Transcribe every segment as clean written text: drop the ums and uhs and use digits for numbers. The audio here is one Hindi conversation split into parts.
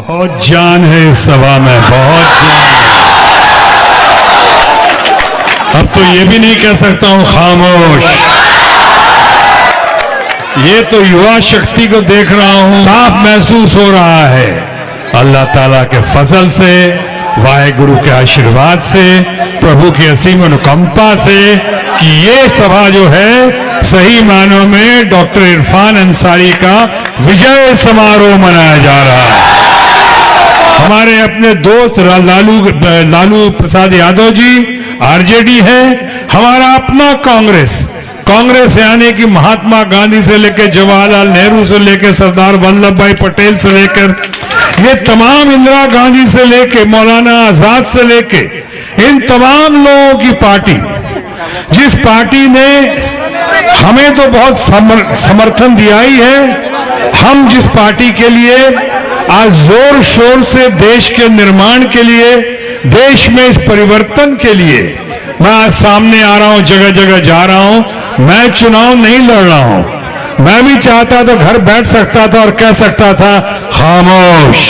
बहुत जान है इस सभा में, बहुत जान है। अब तो ये भी नहीं कह सकता हूं खामोश। ये तो युवा शक्ति को देख रहा हूं, साफ महसूस हो रहा है अल्लाह ताला के फजल से, वाहेगुरु के आशीर्वाद से, प्रभु की असीम अनुकंपा से कि ये सभा जो है सही मानों में डॉक्टर इरफान अंसारी का विजय समारोह मनाया जा रहा है। हमारे अपने दोस्त लालू प्रसाद यादव जी आरजेडी है, हमारा अपना कांग्रेस यानी कि महात्मा गांधी से लेकर जवाहरलाल नेहरू से लेकर सरदार वल्लभ भाई पटेल से लेकर ये तमाम, इंदिरा गांधी से लेकर मौलाना आजाद से लेकर इन तमाम लोगों की पार्टी, जिस पार्टी ने हमें तो बहुत समर्थन दिया ही है, हम जिस पार्टी के लिए आज जोर शोर से देश के निर्माण के लिए, देश में इस परिवर्तन के लिए मैं आज सामने आ रहा हूं, जगह जगह जा रहा हूं। मैं चुनाव नहीं लड़ रहा हूं, मैं भी चाहता तो घर बैठ सकता था और कह सकता था खामोश,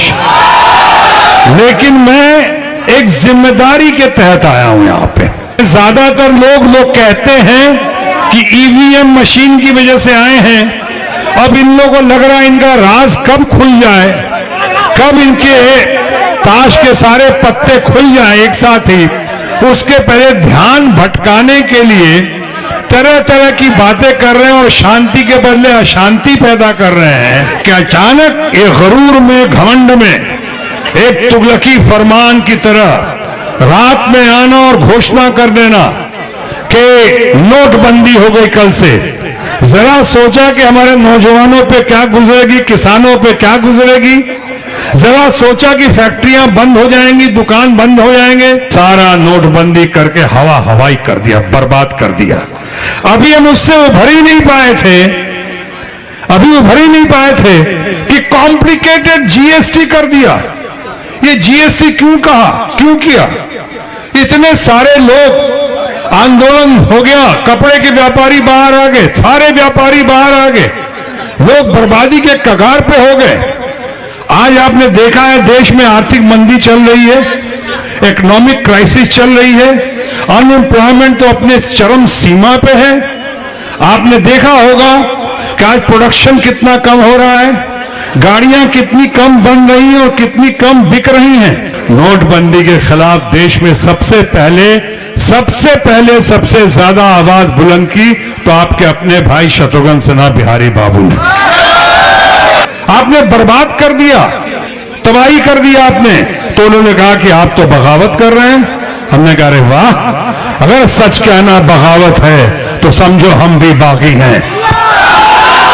लेकिन मैं एक जिम्मेदारी के तहत आया हूं यहां पे। ज्यादातर लोग कहते हैं कि ईवीएम मशीन की वजह से आए हैं। अब इन लोगों को लग रहा है इनका राज कब खुल जाए, कब इनके ताश के सारे पत्ते खुल जाए एक साथ ही। उसके पहले ध्यान भटकाने के लिए तरह तरह की बातें कर रहे हैं और शांति के बदले अशांति पैदा कर रहे हैं कि अचानक एक गरूर में, घमंड में, एक तुगलकी फरमान की तरह रात में आना और घोषणा कर देना कि नोटबंदी हो गई कल से। जरा सोचा कि हमारे नौजवानों पे क्या गुजरेगी, किसानों पे क्या गुजरेगी। जरा सोचा कि फैक्ट्रियां बंद हो जाएंगी, दुकान बंद हो जाएंगे। सारा नोटबंदी करके हवाई कर दिया, बर्बाद कर दिया। अभी हम उससे उभर ही नहीं पाए थे कि कॉम्प्लिकेटेड जीएसटी कर दिया। ये जीएसटी क्यों किया? इतने सारे लोग, आंदोलन हो गया, कपड़े के व्यापारी बाहर आ गए, सारे व्यापारी बाहर आ गए, लोग बर्बादी के कगार पे हो गए। आज आपने देखा है देश में आर्थिक मंदी चल रही है, इकोनॉमिक क्राइसिस चल रही है, अनएम्प्लॉयमेंट तो अपने चरम सीमा पे है। आपने देखा होगा कि आज प्रोडक्शन कितना कम हो रहा है, गाड़ियां कितनी कम बन रही हैं और कितनी कम बिक रही हैं। नोटबंदी के खिलाफ देश में सबसे पहले सबसे ज्यादा आवाज बुलंद की तो आपके अपने भाई शत्रुघ्न सिन्हा बिहारी बाबू ने। आपने बर्बाद कर दिया, तबाही कर दिया आपने। तो उन्होंने कहा कि आप तो बगावत कर रहे हैं। हमने कहा अरे वाह, अगर सच कहना बगावत है तो समझो हम भी बागी हैं।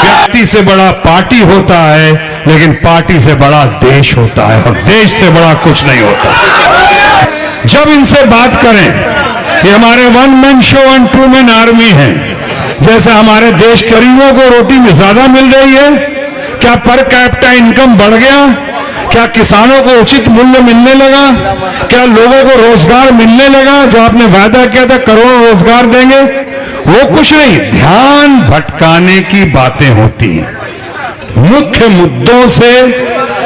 व्यक्ति से बड़ा पार्टी होता है, लेकिन पार्टी से बड़ा देश होता है और देश से बड़ा कुछ नहीं होता। जब इनसे बात करें, ये हमारे one man show and two man army है। जैसे हमारे देश गरीबों को रोटी में ज्यादा मिल रही है, क्या पर कैपिटा इनकम बढ़ गया? क्या किसानों को उचित मूल्य मिलने लगा? क्या लोगों को रोजगार मिलने लगा? जो आपने वादा किया था करोड़ों रोजगार देंगे, वो कुछ नहीं। ध्यान भटकाने की बातें होती हैं। मुख्य मुद्दों से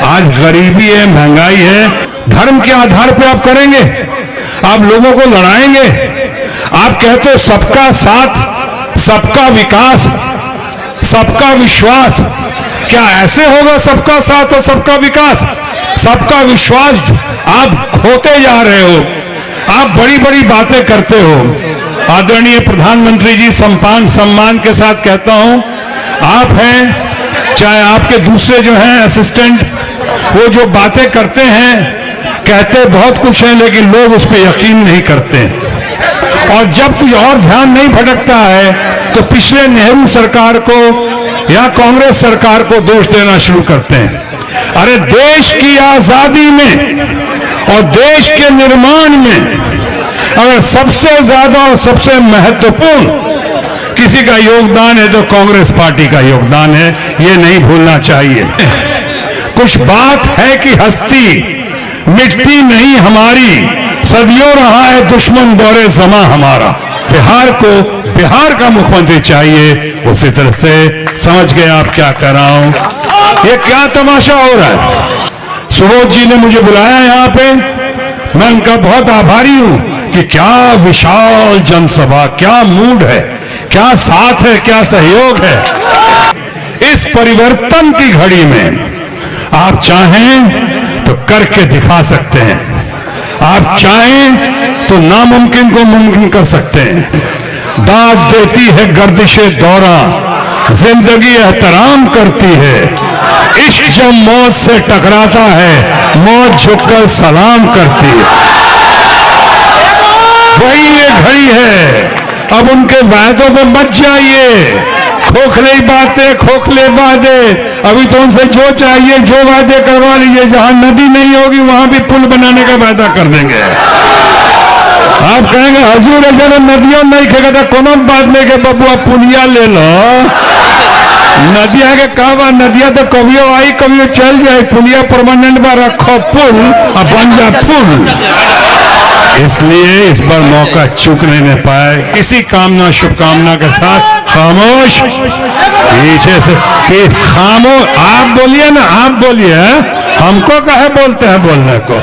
आज गरीबी है, महंगाई है, धर्म के आधार पर आप करेंगे, आप लोगों को लड़ाएंगे। आप कहते हो सबका साथ, सबका विकास, सबका विश्वास। क्या ऐसे होगा सबका साथ और सबका विकास? सबका विश्वास आप खोते जा रहे हो। आप बड़ी बड़ी बातें करते हो। आदरणीय प्रधानमंत्री जी, सम्मान के साथ कहता हूं, आप हैं, चाहे आपके दूसरे जो हैं असिस्टेंट, वो जो बातें करते हैं, कहते बहुत कुछ है, लेकिन लोग उस पर यकीन नहीं करते। और जब कुछ और ध्यान नहीं भटकता है तो पिछले नेहरू सरकार को या कांग्रेस सरकार को दोष देना शुरू करते हैं। अरे देश की आजादी में और देश के निर्माण में अगर सबसे ज्यादा और सबसे महत्वपूर्ण किसी का योगदान है तो कांग्रेस पार्टी का योगदान है, ये नहीं भूलना चाहिए। कुछ बात है कि हस्ती मिटती नहीं हमारी, सदियों रहा है दुश्मन दौरे जमा हमारा। बिहार को बिहार का मुख्यमंत्री चाहिए, उसी तरह से समझ गए आप क्या कर रहा हूं। ये क्या तमाशा हो रहा है? सुबोध जी ने मुझे बुलाया यहाँ पे, मैं उनका बहुत आभारी हूं कि क्या विशाल जनसभा, क्या मूड है, क्या साथ है, क्या सहयोग है। इस परिवर्तन की घड़ी में आप चाहें तो करके दिखा सकते हैं, आप चाहें तो नामुमकिन को मुमकिन कर सकते हैं। दाद देती है गर्दिशे दौरा, जिंदगी एहतराम करती है। इश्क जब मौत से टकराता है, मौत झुककर सलाम करती है। वही ये घड़ी है, अब उनके वायदों पे मत जाइए। खोखले बातें, खोखले वादे, अभी तो उनसे जो चाहिए जो वादे करवा लीजिए। जहां नदी नहीं होगी वहां भी पुल बनाने का वादा कर देंगे। आप कहेंगे हजूर अगर नदियों नहीं खेगा तो कोनो बात नहीं के बबुआ पुलिया ले लो। नदिया के कहा, नदिया तो कभियो आई कभियो चल जाए, पुलिया परमानेंट बा रखो पुल और बन जा पुल। इसलिए इस बार मौका चूक नहीं पाए। इसी कामना शुभकामना के साथ खामोश पीछे से कि खामोश, आप बोलिए ना, आप बोलिए, हमको कहे बोलते हैं बोलने को।